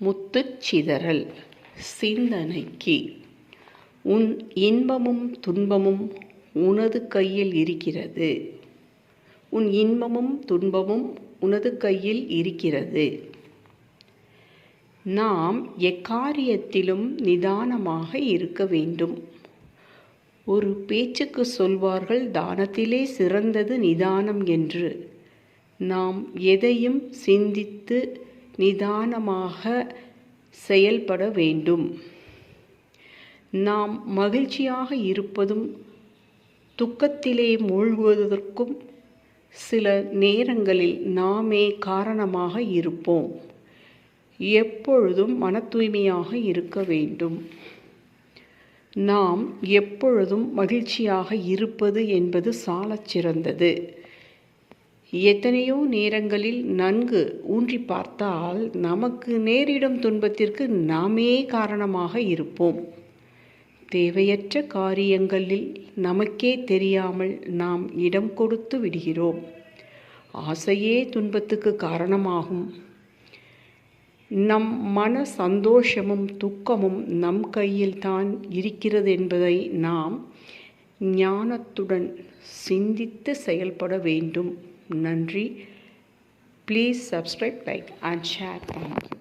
முத்துச்சிதறல் சிந்தனைக்கு. உன் இன்பமும் துன்பமும் உனது கையில் இருக்கிறது. உன் இன்பமும் துன்பமும் உனது கையில் இருக்கிறது. நாம் எக்காரியத்திலும் நிதானமாக இருக்க வேண்டும். ஒரு பேச்சுக்கு சொல்வார்கள், தானத்திலே சிறந்தது நிதானம் என்று. நாம் எதையும் சிந்தித்து நிதானமாக செயல்பட வேண்டும். நாம் மகிழ்ச்சியாக இருப்பதும் துக்கத்திலே மூழ்குவதற்கும் சில நேரங்களில் நாமே காரணமாக இருப்போம். எப்பொழுதும் மன தூய்மையாக இருக்க வேண்டும். நாம் எப்பொழுதும் மகிழ்ச்சியாக இருப்பது என்பது சாலச் சிறந்தது. எத்தனையோ நேரங்களில் நன்கு ஊன்றி பார்த்தால் நமக்கு நேரிடும் துன்பத்திற்கு நாமே காரணமாக இருப்போம். தேவையற்ற காரியங்களில் நமக்கே தெரியாமல் நாம் இடம் கொடுத்து விடுகிறோம். ஆசையே துன்பத்துக்கு காரணமாகும். நம் மன சந்தோஷமும் துக்கமும் நம் கையில் தான் இருக்கிறது என்பதை நாம் ஞானத்துடன் சிந்தித்து செயல்பட வேண்டும். நன்றி. Please subscribe, like and share. Thank you.